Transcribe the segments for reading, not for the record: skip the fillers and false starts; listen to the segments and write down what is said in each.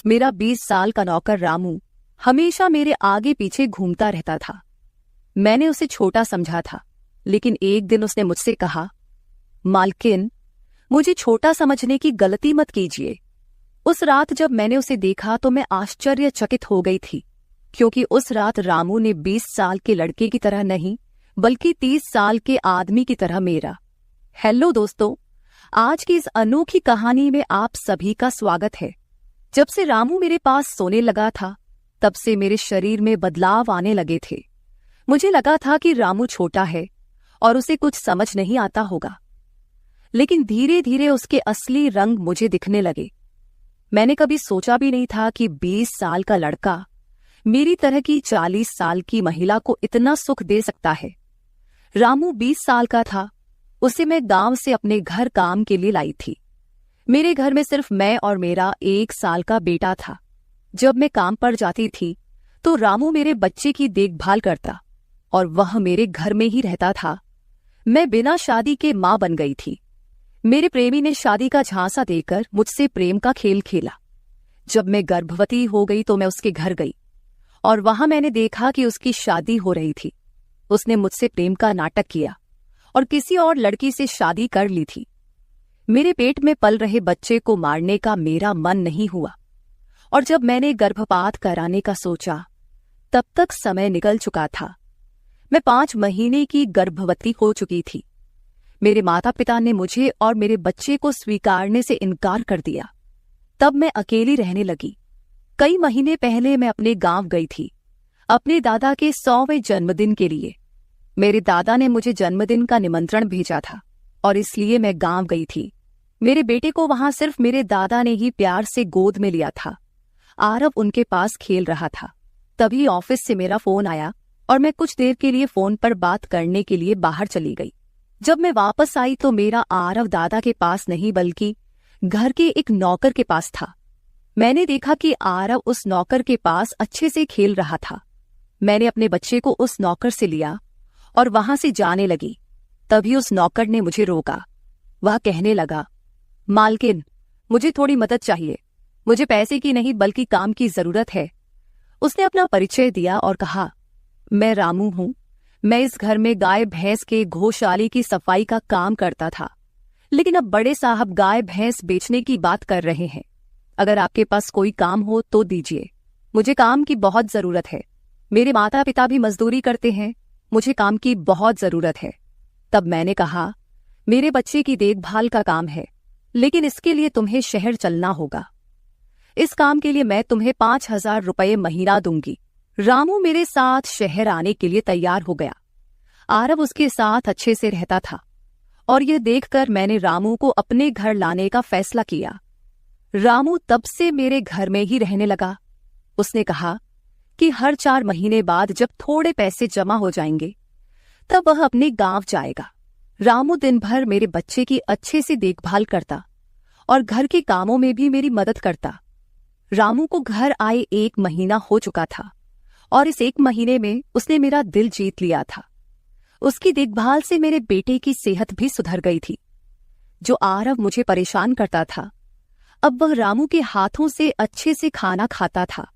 मेरा 20 साल का नौकर रामू हमेशा मेरे आगे पीछे घूमता रहता था। मैंने उसे छोटा समझा था, लेकिन एक दिन उसने मुझसे कहा, मालकिन, मुझे छोटा समझने की गलती मत कीजिए। उस रात जब मैंने उसे देखा तो मैं आश्चर्यचकित हो गई थी, क्योंकि उस रात रामू ने 20 साल के लड़के की तरह नहीं, बल्कि 30 साल के आदमी की तरह मेरा। हेलो दोस्तों, आज की इस अनोखी कहानी में आप सभी का स्वागत है। जब से रामू मेरे पास सोने लगा था, तब से मेरे शरीर में बदलाव आने लगे थे। मुझे लगा था कि रामू छोटा है और उसे कुछ समझ नहीं आता होगा, लेकिन धीरे धीरे उसके असली रंग मुझे दिखने लगे। मैंने कभी सोचा भी नहीं था कि 20 साल का लड़का मेरी तरह की 40 साल की महिला को इतना सुख दे सकता है। रामू 20 साल का था। उसे मैं गांव से अपने घर काम के लिए लाई थी। मेरे घर में सिर्फ मैं और मेरा 1 साल का बेटा था। जब मैं काम पर जाती थी तो रामू मेरे बच्चे की देखभाल करता और वह मेरे घर में ही रहता था। मैं बिना शादी के मां बन गई थी। मेरे प्रेमी ने शादी का झांसा देकर मुझसे प्रेम का खेल खेला। जब मैं गर्भवती हो गई तो मैं उसके घर गई और वहां मैंने देखा कि उसकी शादी हो रही थी। उसने मुझसे प्रेम का नाटक किया और किसी और लड़की से शादी कर ली थी। मेरे पेट में पल रहे बच्चे को मारने का मेरा मन नहीं हुआ, और जब मैंने गर्भपात कराने का सोचा, तब तक समय निकल चुका था। मैं 5 महीने की गर्भवती हो चुकी थी। मेरे माता पिता ने मुझे और मेरे बच्चे को स्वीकारने से इनकार कर दिया। तब मैं अकेली रहने लगी। कई महीने पहले मैं अपने गांव गई थी, अपने दादा के 100वें जन्मदिन के लिए। मेरे दादा ने मुझे जन्मदिन का निमंत्रण भेजा था और इसलिए मैं गांव गई थी। मेरे बेटे को वहां सिर्फ मेरे दादा ने ही प्यार से गोद में लिया था। आरव उनके पास खेल रहा था। तभी ऑफिस से मेरा फोन आया और मैं कुछ देर के लिए फोन पर बात करने के लिए बाहर चली गई। जब मैं वापस आई तो मेरा आरव दादा के पास नहीं बल्कि घर के एक नौकर के पास था। मैंने देखा कि आरव उस नौकर के पास अच्छे से खेल रहा था। मैंने अपने बच्चे को उस नौकर से लिया और वहां से जाने लगी। तभी उस नौकर ने मुझे रोका। वह कहने लगा, मालकिन, मुझे थोड़ी मदद चाहिए। मुझे पैसे की नहीं बल्कि काम की जरूरत है। उसने अपना परिचय दिया और कहा, मैं रामू हूं। मैं इस घर में गाय भैंस के गौशाले की सफाई का काम करता था, लेकिन अब बड़े साहब गाय भैंस बेचने की बात कर रहे हैं। अगर आपके पास कोई काम हो तो दीजिए। मुझे काम की बहुत जरूरत है। मेरे माता पिता भी मजदूरी करते हैं। मुझे काम की बहुत जरूरत है। तब मैंने कहा, मेरे बच्चे की देखभाल का काम है, लेकिन इसके लिए तुम्हें शहर चलना होगा। इस काम के लिए मैं तुम्हें 5,000 रुपये महीना दूंगी। रामू मेरे साथ शहर आने के लिए तैयार हो गया। आरव उसके साथ अच्छे से रहता था और यह देखकर मैंने रामू को अपने घर लाने का फैसला किया। रामू तब से मेरे घर में ही रहने लगा। उसने कहा कि हर 4 महीने बाद जब थोड़े पैसे जमा हो जाएंगे, तब वह अपने गांव जाएगा। रामू दिन भर मेरे बच्चे की अच्छे से देखभाल करता और घर के कामों में भी मेरी मदद करता। रामू को घर आए 1 महीना हो चुका था और इस 1 महीने में उसने मेरा दिल जीत लिया था। उसकी देखभाल से मेरे बेटे की सेहत भी सुधर गई थी। जो आरव मुझे परेशान करता था, अब वह रामू के हाथों से अच्छे से खाना खाता था।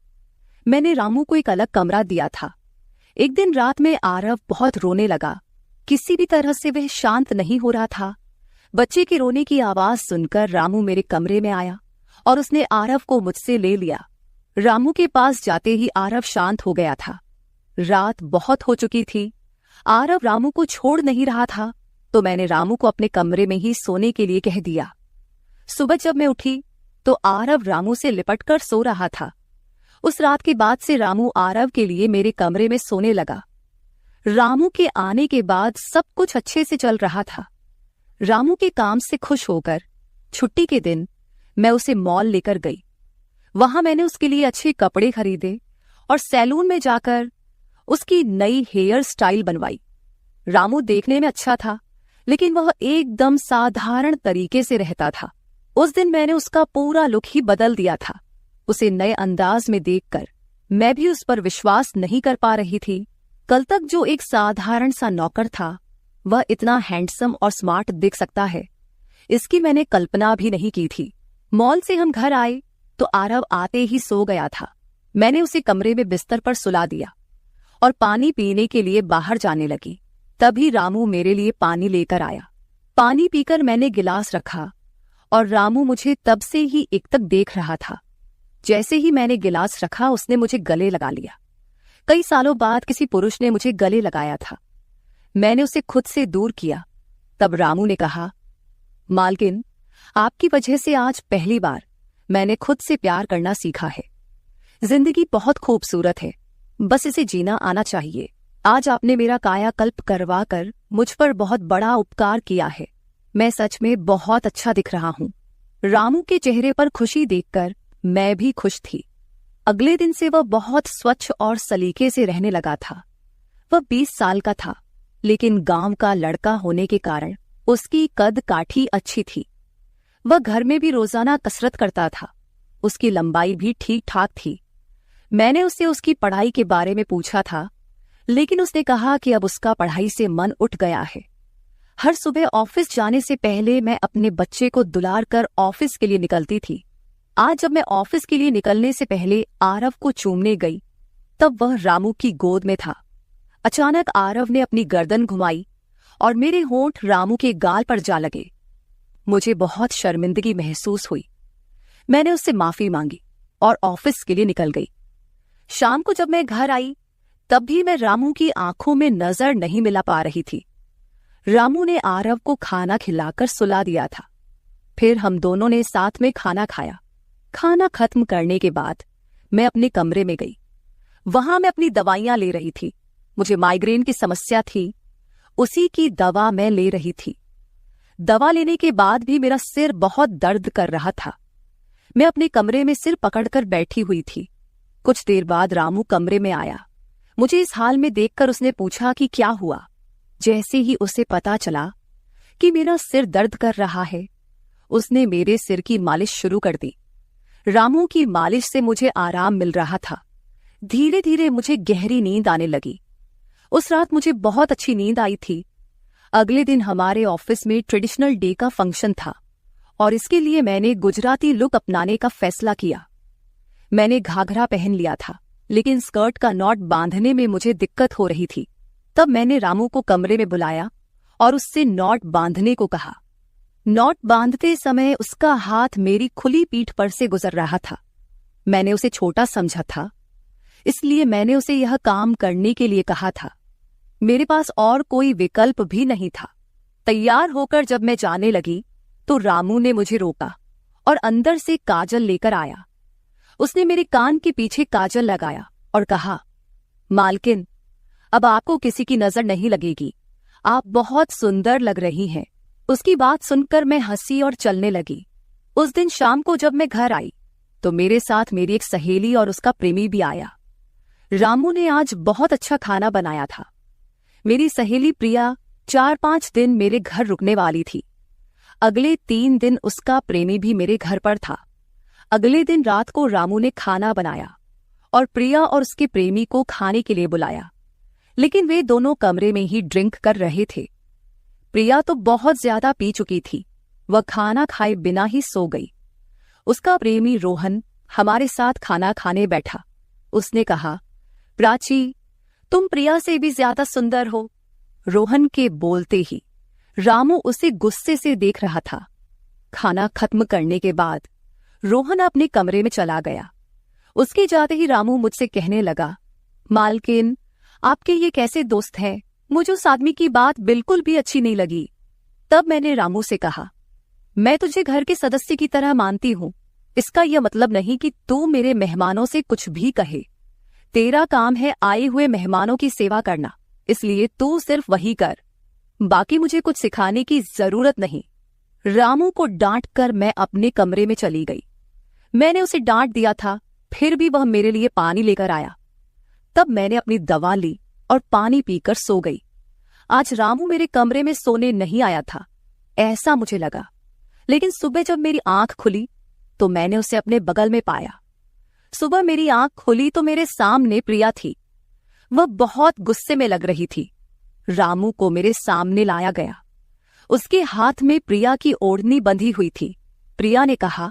मैंने रामू को एक अलग कमरा दिया था। एक दिन रात में आरव बहुत रोने लगा। किसी भी तरह से वह शांत नहीं हो रहा था। बच्चे के रोने की आवाज सुनकर रामू मेरे कमरे में आया और उसने आरव को मुझसे ले लिया। रामू के पास जाते ही आरव शांत हो गया था। रात बहुत हो चुकी थी। आरव रामू को छोड़ नहीं रहा था, तो मैंने रामू को अपने कमरे में ही सोने के लिए कह दिया। सुबह जब मैं उठी तो आरव रामू से लिपटकर सो रहा था। उस रात के बाद से रामू आरव के लिए मेरे कमरे में सोने लगा। रामू के आने के बाद सब कुछ अच्छे से चल रहा था। रामू के काम से खुश होकर छुट्टी के दिन मैं उसे मॉल लेकर गई। वहां मैंने उसके लिए अच्छे कपड़े खरीदे और सैलून में जाकर उसकी नई हेयर स्टाइल बनवाई। रामू देखने में अच्छा था, लेकिन वह एकदम साधारण तरीके से रहता था। उस दिन मैंने उसका पूरा लुक ही बदल दिया था। उसे नए अंदाज में देखकर मैं भी उस पर विश्वास नहीं कर पा रही थी। कल तक जो एक साधारण सा नौकर था, वह इतना हैंडसम और स्मार्ट दिख सकता है, इसकी मैंने कल्पना भी नहीं की थी। मॉल से हम घर आए तो आरव आते ही सो गया था। मैंने उसे कमरे में बिस्तर पर सुला दिया और पानी पीने के लिए बाहर जाने लगी। तभी रामू मेरे लिए पानी लेकर आया। पानी पीकर मैंने गिलास रखा और रामू मुझे तब से ही एकटक देख रहा था। जैसे ही मैंने गिलास रखा उसने मुझे गले लगा लिया। कई सालों बाद किसी पुरुष ने मुझे गले लगाया था। मैंने उसे खुद से दूर किया। तब रामू ने कहा, मालकिन, आपकी वजह से आज पहली बार मैंने खुद से प्यार करना सीखा है। जिंदगी बहुत खूबसूरत है, बस इसे जीना आना चाहिए। आज आपने मेरा कायाकल्प करवा कर मुझ पर बहुत बड़ा उपकार किया है। मैं सच में बहुत अच्छा दिख रहा हूँ। रामू के चेहरे पर खुशी देखकर मैं भी खुश थी। अगले दिन से वह बहुत स्वच्छ और सलीके से रहने लगा था। वह 20 साल का था, लेकिन गांव का लड़का होने के कारण उसकी कद काठी अच्छी थी। वह घर में भी रोजाना कसरत करता था। उसकी लंबाई भी ठीक ठाक थी। मैंने उससे उसकी पढ़ाई के बारे में पूछा था, लेकिन उसने कहा कि अब उसका पढ़ाई से मन उठ गया है। हर सुबह ऑफिस जाने से पहले मैं अपने बच्चे को दुलार कर ऑफिस के लिए निकलती थी। आज जब मैं ऑफिस के लिए निकलने से पहले आरव को चूमने गई, तब वह रामू की गोद में था। अचानक आरव ने अपनी गर्दन घुमाई और मेरे होंठ रामू के गाल पर जा लगे। मुझे बहुत शर्मिंदगी महसूस हुई। मैंने उससे माफी मांगी और ऑफिस के लिए निकल गई। शाम को जब मैं घर आई, तब भी मैं रामू की आंखों में नजर नहीं मिला पा रही थी। रामू ने आरव को खाना खिलाकर सुला दिया था। फिर हम दोनों ने साथ में खाना खाया। खाना खत्म करने के बाद मैं अपने कमरे में गई। वहां मैं अपनी दवाइयां ले रही थी। मुझे माइग्रेन की समस्या थी, उसी की दवा मैं ले रही थी। दवा लेने के बाद भी मेरा सिर बहुत दर्द कर रहा था। मैं अपने कमरे में सिर पकड़कर बैठी हुई थी। कुछ देर बाद रामू कमरे में आया। मुझे इस हाल में देखकर उसने पूछा कि क्या हुआ। जैसे ही उसे पता चला कि मेरा सिर दर्द कर रहा है, उसने मेरे सिर की मालिश शुरू कर दी। रामू की मालिश से मुझे आराम मिल रहा था। धीरे धीरे मुझे गहरी नींद आने लगी। उस रात मुझे बहुत अच्छी नींद आई थी। अगले दिन हमारे ऑफिस में ट्रेडिशनल डे का फंक्शन था और इसके लिए मैंने गुजराती लुक अपनाने का फैसला किया। मैंने घाघरा पहन लिया था, लेकिन स्कर्ट का नॉट बांधने में मुझे दिक्कत हो रही थी। तब मैंने रामू को कमरे में बुलाया और उससे नॉट बांधने को कहा। नॉट बांधते समय उसका हाथ मेरी खुली पीठ पर से गुजर रहा था। मैंने उसे छोटा समझा था, इसलिए मैंने उसे यह काम करने के लिए कहा था। मेरे पास और कोई विकल्प भी नहीं था। तैयार होकर जब मैं जाने लगी, तो रामू ने मुझे रोका और अंदर से काजल लेकर आया। उसने मेरे कान के पीछे काजल लगाया और कहा, मालकिन, अब आपको किसी की नजर नहीं लगेगी। आप बहुत सुंदर लग रही हैं। उसकी बात सुनकर मैं हंसी और चलने लगी। उस दिन शाम को जब मैं घर आई, तो मेरे साथ मेरी एक सहेली और उसका प्रेमी भी आया। रामू ने आज बहुत अच्छा खाना बनाया था। मेरी सहेली प्रिया 4-5 दिन मेरे घर रुकने वाली थी। अगले 3 दिन उसका प्रेमी भी मेरे घर पर था। अगले दिन रात को रामू ने खाना बनाया और प्रिया और उसके प्रेमी को खाने के लिए बुलाया, लेकिन वे दोनों कमरे में ही ड्रिंक कर रहे थे। प्रिया तो बहुत ज्यादा पी चुकी थी। वह खाना खाए बिना ही सो गई। उसका प्रेमी रोहन हमारे साथ खाना खाने बैठा। उसने कहा, प्राची, तुम प्रिया से भी ज्यादा सुंदर हो। रोहन के बोलते ही रामू उसे गुस्से से देख रहा था। खाना खत्म करने के बाद रोहन अपने कमरे में चला गया। उसके जाते ही रामू मुझसे कहने लगा, मालकिन, आपके ये कैसे दोस्त हैं? मुझे उस आदमी की बात बिल्कुल भी अच्छी नहीं लगी। तब मैंने रामू से कहा, मैं तुझे घर के सदस्य की तरह मानती हूँ। इसका यह मतलब नहीं कि तू मेरे मेहमानों से कुछ भी कहे। तेरा काम है आए हुए मेहमानों की सेवा करना, इसलिए तू सिर्फ वही कर। बाकी मुझे कुछ सिखाने की जरूरत नहीं। रामू को डांट कर मैं अपने कमरे में चली गई। मैंने उसे डांट दिया था, फिर भी वह मेरे लिए पानी लेकर आया। तब मैंने अपनी दवा ली और पानी पीकर सो गई। आज रामू मेरे कमरे में सोने नहीं आया था, ऐसा मुझे लगा। लेकिन सुबह जब मेरी आंख खुली, तो मैंने उसे अपने बगल में पाया। सुबह मेरी आंख खुली तो मेरे सामने प्रिया थी। वह बहुत गुस्से में लग रही थी। रामू को मेरे सामने लाया गया। उसके हाथ में प्रिया की ओढ़नी बंधी हुई थी। प्रिया ने कहा,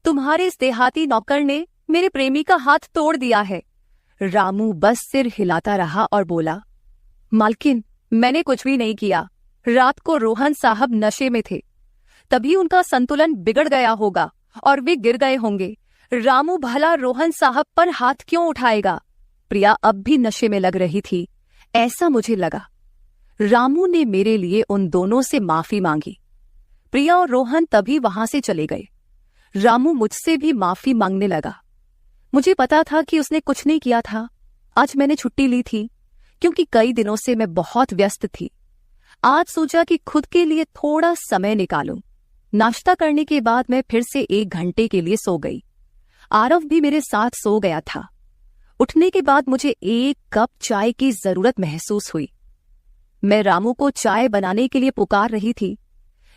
तुम्हारे इस देहाती नौकर ने मेरे प्रेमी का हाथ तोड़ दिया है। रामू बस सिर हिलाता रहा और बोला, मालकिन, मैंने कुछ भी नहीं किया। रात को रोहन साहब नशे में थे, तभी उनका संतुलन बिगड़ गया होगा और वे गिर गए होंगे। रामू भला रोहन साहब पर हाथ क्यों उठाएगा? प्रिया अब भी नशे में लग रही थी, ऐसा मुझे लगा। रामू ने मेरे लिए उन दोनों से माफी मांगी। प्रिया और रोहन तभी वहां से चले गए। रामू मुझसे भी माफी मांगने लगा। मुझे पता था कि उसने कुछ नहीं किया था। आज मैंने छुट्टी ली थी क्योंकि कई दिनों से मैं बहुत व्यस्त थी। आज सोचा कि खुद के लिए थोड़ा समय निकालूं। नाश्ता करने के बाद मैं फिर से 1 घंटे के लिए सो गई। आरव भी मेरे साथ सो गया था। उठने के बाद मुझे 1 कप चाय की जरूरत महसूस हुई। मैं रामू को चाय बनाने के लिए पुकार रही थी,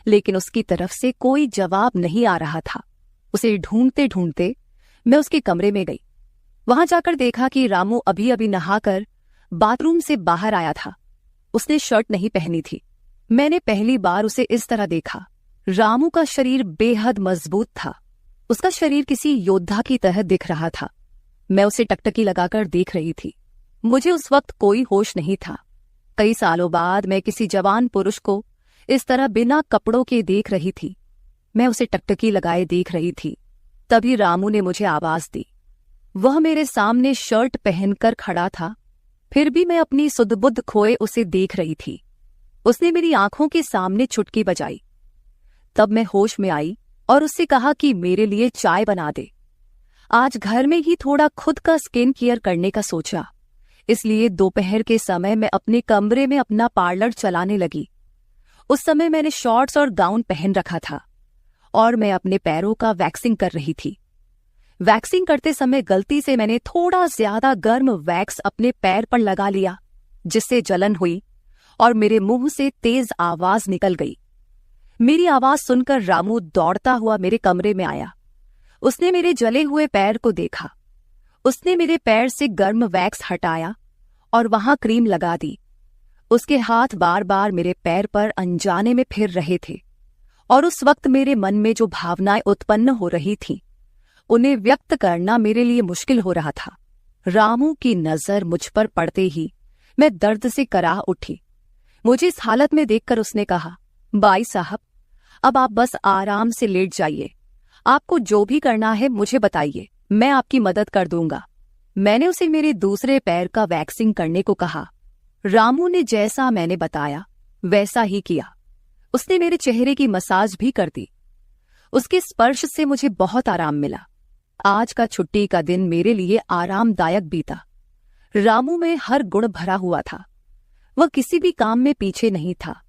लेकिन उसकी तरफ से कोई जवाब नहीं आ रहा था। उसे ढूंढते ढूंढते मैं उसके कमरे में गई। वहां जाकर देखा कि रामू अभी अभी नहाकर बाथरूम से बाहर आया था। उसने शर्ट नहीं पहनी थी। मैंने पहली बार उसे इस तरह देखा। रामू का शरीर बेहद मजबूत था। उसका शरीर किसी योद्धा की तरह दिख रहा था। मैं उसे टकटकी लगाकर देख रही थी। मुझे उस वक्त कोई होश नहीं था। कई सालों बाद मैं किसी जवान पुरुष को इस तरह बिना कपड़ों के देख रही थी। मैं उसे टकटकी लगाए देख रही थी। तभी रामू ने मुझे आवाज दी। वह मेरे सामने शर्ट पहनकर खड़ा था, फिर भी मैं अपनी सुध-बुध खोए उसे देख रही थी। उसने मेरी आंखों के सामने चुटकी बजाई। तब मैं होश में आई और उससे कहा कि मेरे लिए चाय बना दे। आज घर में ही थोड़ा खुद का स्किन केयर करने का सोचा, इसलिए दोपहर के समय मैं अपने कमरे में अपना पार्लर चलाने लगी। उस समय मैंने शॉर्ट्स और गाउन पहन रखा था और मैं अपने पैरों का वैक्सिंग कर रही थी। वैक्सिंग करते समय गलती से मैंने थोड़ा ज्यादा गर्म वैक्स अपने पैर पर लगा लिया, जिससे जलन हुई और मेरे मुंह से तेज आवाज निकल गई। मेरी आवाज सुनकर रामू दौड़ता हुआ मेरे कमरे में आया। उसने मेरे जले हुए पैर को देखा। उसने मेरे पैर से गर्म वैक्स हटाया और वहां क्रीम लगा दी। उसके हाथ बार बार मेरे पैर पर अनजाने में फिर रहे थे और उस वक्त मेरे मन में जो भावनाएं उत्पन्न हो रही थीं, उन्हें व्यक्त करना मेरे लिए मुश्किल हो रहा था। रामू की नजर मुझ पर पड़ते ही मैं दर्द से कराह उठी। मुझे इस हालत में देखकर उसने कहा, बाई साहब, अब आप बस आराम से लेट जाइए। आपको जो भी करना है मुझे बताइए, मैं आपकी मदद कर दूंगा। मैंने उसे मेरे दूसरे पैर का वैक्सिंग करने को कहा। रामू ने जैसा मैंने बताया वैसा ही किया। उसने मेरे चेहरे की मसाज भी कर दी। उसके स्पर्श से मुझे बहुत आराम मिला। आज का छुट्टी का दिन मेरे लिए आरामदायक बीता। रामू में हर गुण भरा हुआ था। वह किसी भी काम में पीछे नहीं था।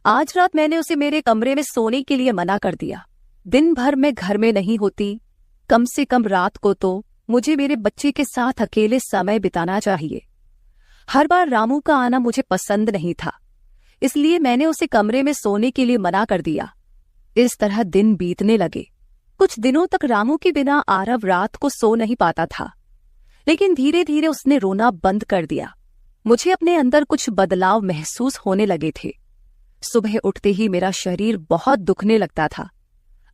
आज रात मैंने उसे मेरे कमरे में सोने के लिए मना कर दिया। दिन भर मैं घर में नहीं होती, कम से कम रात को तो मुझे मेरे बच्चे के साथ अकेले समय बिताना चाहिए। हर बार रामू का आना मुझे पसंद नहीं था, इसलिए मैंने उसे कमरे में सोने के लिए मना कर दिया। इस तरह दिन बीतने लगे। कुछ दिनों तक रामू के बिना आरव रात को सो नहीं पाता था, लेकिन धीरे धीरे उसने रोना बंद कर दिया। मुझे अपने अंदर कुछ बदलाव महसूस होने लगे थे। सुबह उठते ही मेरा शरीर बहुत दुखने लगता था।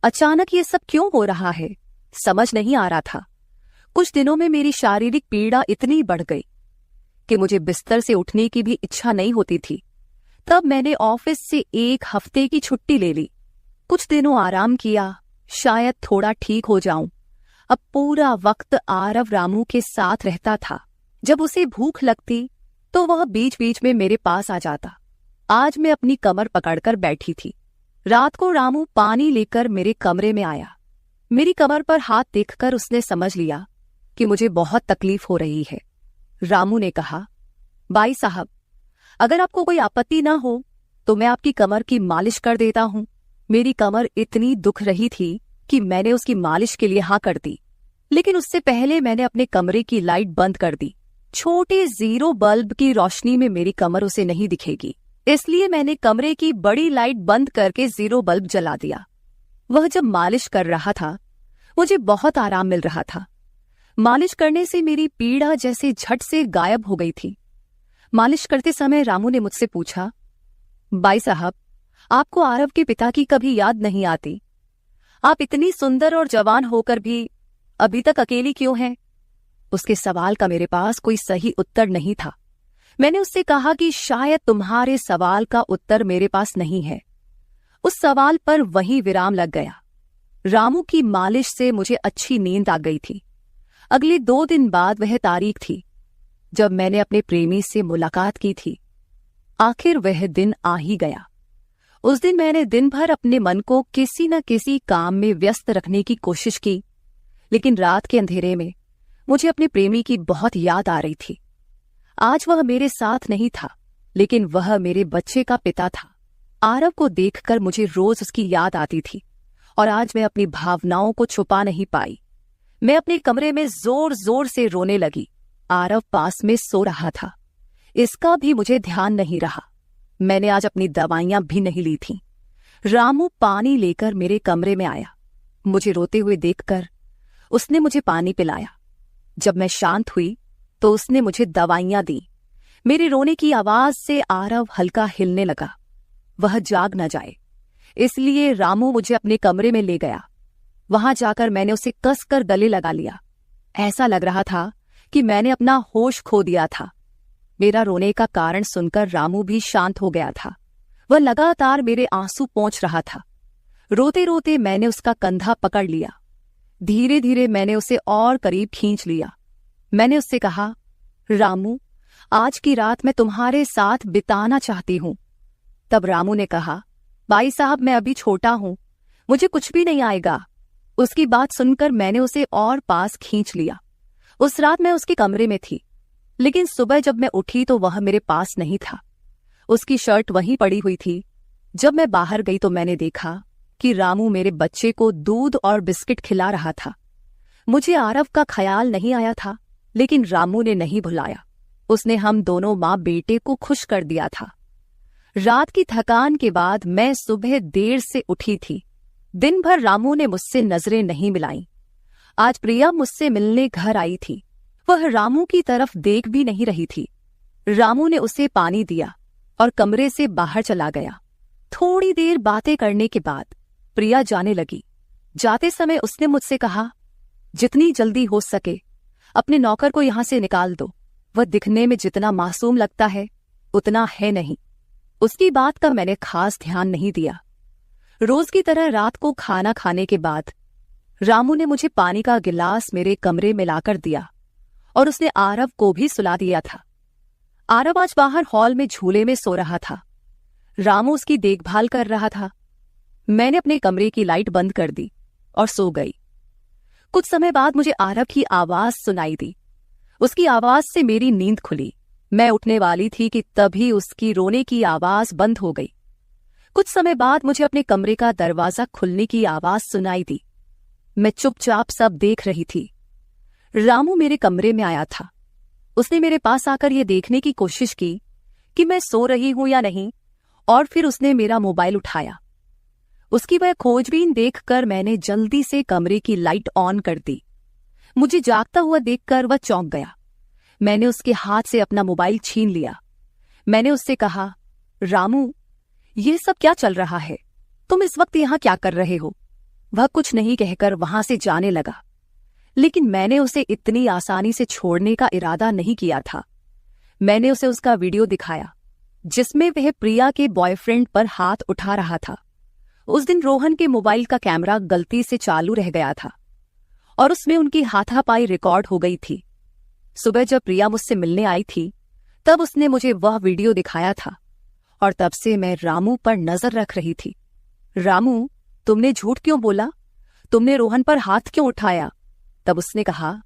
अचानक ये सब क्यों हो रहा है, समझ नहीं आ रहा था। कुछ दिनों में मेरी शारीरिक पीड़ा इतनी बढ़ गई कि मुझे बिस्तर से उठने की भी इच्छा नहीं होती थी। तब मैंने ऑफिस से 1 हफ्ते की छुट्टी ले ली। कुछ दिनों आराम किया, शायद थोड़ा ठीक हो जाऊं। अब पूरा वक्त आरव रामू के साथ रहता था। जब उसे भूख लगती तो वह बीच बीच में मेरे पास आ जाता। आज मैं अपनी कमर पकड़कर बैठी थी। रात को रामू पानी लेकर मेरे कमरे में आया। मेरी कमर पर हाथ देखकर उसने समझ लिया कि मुझे बहुत तकलीफ हो रही है। रामू ने कहा, बाई साहब, अगर आपको कोई आपत्ति ना हो तो मैं आपकी कमर की मालिश कर देता हूं। मेरी कमर इतनी दुख रही थी कि मैंने उसकी मालिश के लिए हाँ कर दी, लेकिन उससे पहले मैंने अपने कमरे की लाइट बंद कर दी। छोटे 0 बल्ब की रोशनी में मेरी कमर उसे नहीं दिखेगी, इसलिए मैंने कमरे की बड़ी लाइट बंद करके 0 बल्ब जला दिया। वह जब मालिश कर रहा था मुझे बहुत आराम मिल रहा था। मालिश करने से मेरी पीड़ा जैसे झट से गायब हो गई थी। मालिश करते समय रामू ने मुझसे पूछा, बाई साहब, आपको आरव के पिता की कभी याद नहीं आती? आप इतनी सुंदर और जवान होकर भी अभी तक अकेली क्यों हैं? उसके सवाल का मेरे पास कोई सही उत्तर नहीं था। मैंने उससे कहा कि शायद तुम्हारे सवाल का उत्तर मेरे पास नहीं है। उस सवाल पर वहीं विराम लग गया। रामू की मालिश से मुझे अच्छी नींद आ गई थी। अगले 2 दिन बाद वह तारीख थी जब मैंने अपने प्रेमी से मुलाकात की थी। आखिर वह दिन आ ही गया। उस दिन मैंने दिन भर अपने मन को किसी न किसी काम में व्यस्त रखने की कोशिश की, लेकिन रात के अंधेरे में मुझे अपने प्रेमी की बहुत याद आ रही थी। आज वह मेरे साथ नहीं था, लेकिन वह मेरे बच्चे का पिता था। आरव को देखकर मुझे रोज उसकी याद आती थी और आज मैं अपनी भावनाओं को छुपा नहीं पाई। मैं अपने कमरे में जोर जोर से रोने लगी। आरव पास में सो रहा था, इसका भी मुझे ध्यान नहीं रहा। मैंने आज अपनी दवाइयां भी नहीं ली थीं। रामू पानी लेकर मेरे कमरे में आया। मुझे रोते हुए देखकर उसने मुझे पानी पिलाया। जब मैं शांत हुई तो उसने मुझे दवाइयां दी। मेरे रोने की आवाज से आरव हल्का हिलने लगा। वह जाग न जाए, इसलिए रामू मुझे अपने कमरे में ले गया। वहां जाकर मैंने उसे कसकर गले लगा लिया। ऐसा लग रहा था कि मैंने अपना होश खो दिया था। मेरा रोने का कारण सुनकर रामू भी शांत हो गया था। वह लगातार मेरे आंसू पोंछ रहा था। रोते रोते मैंने उसका कंधा पकड़ लिया। धीरे धीरे मैंने उसे और करीब खींच लिया। मैंने उससे कहा, रामू, आज की रात मैं तुम्हारे साथ बिताना चाहती हूं। तब रामू ने कहा, भाई साहब, मैं अभी छोटा हूं, मुझे कुछ भी नहीं आएगा। उसकी बात सुनकर मैंने उसे और पास खींच लिया। उस रात मैं उसके कमरे में थी, लेकिन सुबह जब मैं उठी तो वह मेरे पास नहीं था। उसकी शर्ट वहीं पड़ी हुई थी। जब मैं बाहर गई तो मैंने देखा कि रामू मेरे बच्चे को दूध और बिस्किट खिला रहा था। मुझे आरव का ख्याल नहीं आया था, लेकिन रामू ने नहीं भुलाया। उसने हम दोनों माँ बेटे को खुश कर दिया था। रात की थकान के बाद मैं सुबह देर से उठी थी। दिन भर रामू ने मुझसे नजरें नहीं मिलाईं। आज प्रिया मुझसे मिलने घर आई थी। वह रामू की तरफ देख भी नहीं रही थी। रामू ने उसे पानी दिया और कमरे से बाहर चला गया। थोड़ी देर बातें करने के बाद प्रिया जाने लगी। जाते समय उसने मुझसे कहा, जितनी जल्दी हो सके अपने नौकर को यहां से निकाल दो। वह दिखने में जितना मासूम लगता है उतना है नहीं। उसकी बात का मैंने खास ध्यान नहीं दिया। रोज की तरह रात को खाना खाने के बाद रामू ने मुझे पानी का गिलास मेरे कमरे में लाकर दिया और उसने आरव को भी सुला दिया था। आरव आज बाहर हॉल में झूले में सो रहा था। रामू उसकी देखभाल कर रहा था। मैंने अपने कमरे की लाइट बंद कर दी और सो गई। कुछ समय बाद मुझे आरव की आवाज सुनाई दी। उसकी आवाज से मेरी नींद खुली। मैं उठने वाली थी कि तभी उसकी रोने की आवाज बंद हो गई। कुछ समय बाद मुझे अपने कमरे का दरवाजा खुलने की आवाज सुनाई दी। मैं चुपचाप सब देख रही थी। रामू मेरे कमरे में आया था। उसने मेरे पास आकर यह देखने की कोशिश की कि मैं सो रही हूं या नहीं, और फिर उसने मेरा मोबाइल उठाया। उसकी वह खोजबीन देखकर मैंने जल्दी से कमरे की लाइट ऑन कर दी। मुझे जागता हुआ देखकर वह चौंक गया। मैंने उसके हाथ से अपना मोबाइल छीन लिया। मैंने उससे कहा, रामू, ये सब क्या चल रहा है? तुम इस वक्त यहां क्या कर रहे हो? वह कुछ नहीं कहकर वहां से जाने लगा, लेकिन मैंने उसे इतनी आसानी से छोड़ने का इरादा नहीं किया था। मैंने उसे उसका वीडियो दिखाया जिसमें वह प्रिया के बॉयफ्रेंड पर हाथ उठा रहा था। उस दिन रोहन के मोबाइल का कैमरा गलती से चालू रह गया था और उसमें उनकी हाथापाई रिकॉर्ड हो गई थी। सुबह जब प्रिया मुझसे मिलने आई थी तब उसने मुझे वह वीडियो दिखाया था और तब से मैं रामू पर नजर रख रही थी। रामू, तुमने झूठ क्यों बोला? तुमने रोहन पर हाथ क्यों उठाया? तब उसने कहा,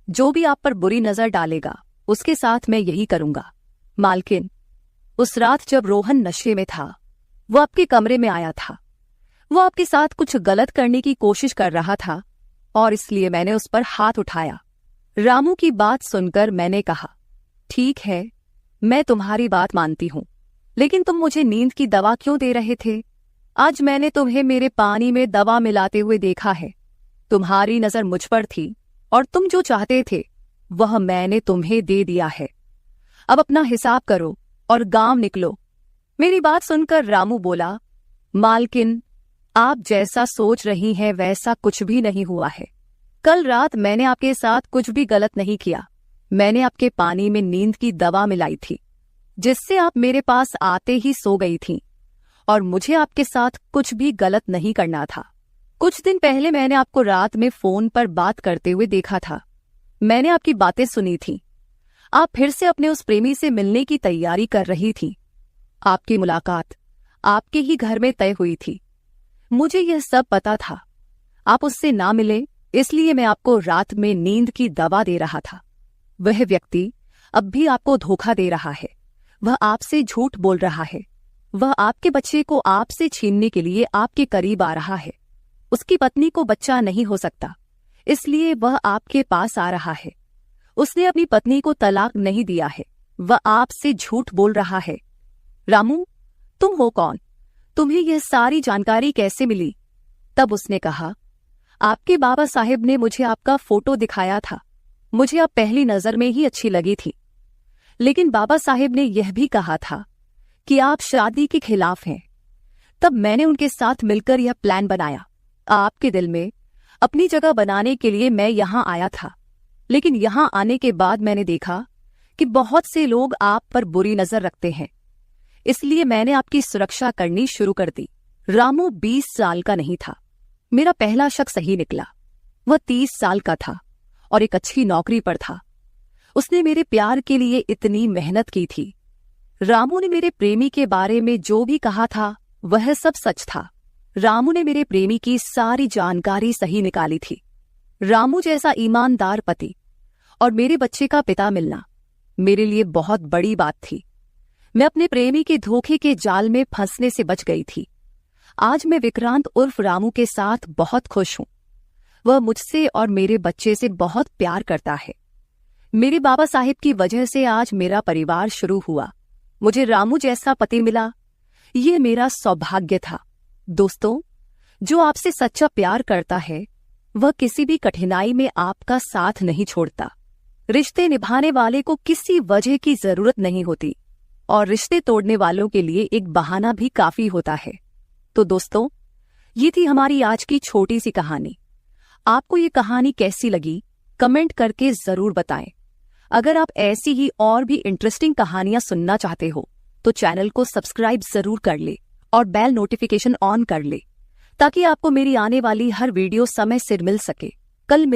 जो भी आप पर बुरी नजर डालेगा उसके साथ मैं यही करूंगा। मालकिन, उस रात जब रोहन नशे में था वो आपके कमरे में आया था। वो आपके साथ कुछ गलत करने की कोशिश कर रहा था और इसलिए मैंने उस पर हाथ उठाया। रामू की बात सुनकर मैंने कहा, ठीक है, मैं तुम्हारी बात मानती हूं, लेकिन तुम मुझे नींद की दवा क्यों दे रहे थे? आज मैंने तुम्हें मेरे पानी में दवा मिलाते हुए देखा है। तुम्हारी नजर मुझ पर थी और तुम जो चाहते थे वह मैंने तुम्हें दे दिया है। अब अपना हिसाब करो और गांव निकलो। मेरी बात सुनकर रामू बोला, मालकिन, आप जैसा सोच रही हैं वैसा कुछ भी नहीं हुआ है। कल रात मैंने आपके साथ कुछ भी गलत नहीं किया। मैंने आपके पानी में नींद की दवा मिलाई थी, जिससे आप मेरे पास आते ही सो गई थीं, और मुझे आपके साथ कुछ भी गलत नहीं करना था। कुछ दिन पहले मैंने आपको रात में फोन पर बात करते हुए देखा था। मैंने आपकी बातें सुनी थी। आप फिर से अपने उस प्रेमी से मिलने की तैयारी कर रही थी। आपकी मुलाकात आपके ही घर में तय हुई थी। मुझे यह सब पता था। आप उससे ना मिले, इसलिए मैं आपको रात में नींद की दवा दे रहा था। वह व्यक्ति अब भी आपको धोखा दे रहा है। वह आपसे झूठ बोल रहा है। वह आपके बच्चे को आपसे छीनने के लिए आपके करीब आ रहा है। उसकी पत्नी को बच्चा नहीं हो सकता, इसलिए वह आपके पास आ रहा है। उसने अपनी पत्नी को तलाक नहीं दिया है। वह आपसे झूठ बोल रहा है। रामू, तुम हो कौन? तुम्हें यह सारी जानकारी कैसे मिली? तब उसने कहा, आपके बाबा साहेब ने मुझे आपका फोटो दिखाया था। मुझे आप पहली नजर में ही अच्छी लगी थी, लेकिन बाबा साहेब ने यह भी कहा था कि आप शादी के खिलाफ हैं। तब मैंने उनके साथ मिलकर यह प्लान बनाया। आपके दिल में अपनी जगह बनाने के लिए मैं यहां आया था, लेकिन यहां आने के बाद मैंने देखा कि बहुत से लोग आप पर बुरी नजर रखते हैं, इसलिए मैंने आपकी सुरक्षा करनी शुरू कर दी। रामू 20 साल का नहीं था। मेरा पहला शक सही निकला। वह 30 साल का था और एक अच्छी नौकरी पर था। उसने मेरे प्यार के लिए इतनी मेहनत की थी। रामू ने मेरे प्रेमी के बारे में जो भी कहा था वह सब सच था। रामू ने मेरे प्रेमी की सारी जानकारी सही निकाली थी। रामू जैसा ईमानदार पति और मेरे बच्चे का पिता मिलना मेरे लिए बहुत बड़ी बात थी। मैं अपने प्रेमी के धोखे के जाल में फंसने से बच गई थी। आज मैं विक्रांत उर्फ रामू के साथ बहुत खुश हूं। वह मुझसे और मेरे बच्चे से बहुत प्यार करता है। मेरे बाबा साहिब की वजह से आज मेरा परिवार शुरू हुआ। मुझे रामू जैसा पति मिला, ये मेरा सौभाग्य था। दोस्तों, जो आपसे सच्चा प्यार करता है वह किसी भी कठिनाई में आपका साथ नहीं छोड़ता। रिश्ते निभाने वाले को किसी वजह की जरूरत नहीं होती, और रिश्ते तोड़ने वालों के लिए एक बहाना भी काफी होता है। तो दोस्तों, ये थी हमारी आज की छोटी सी कहानी। आपको ये कहानी कैसी लगी कमेंट करके जरूर बताएं। अगर आप ऐसी ही और भी इंटरेस्टिंग कहानियां सुनना चाहते हो तो चैनल को सब्सक्राइब जरूर कर ले और बेल नोटिफिकेशन ऑन कर ले, ताकि आपको मेरी आने वाली हर वीडियो समय सिर मिल सके। कल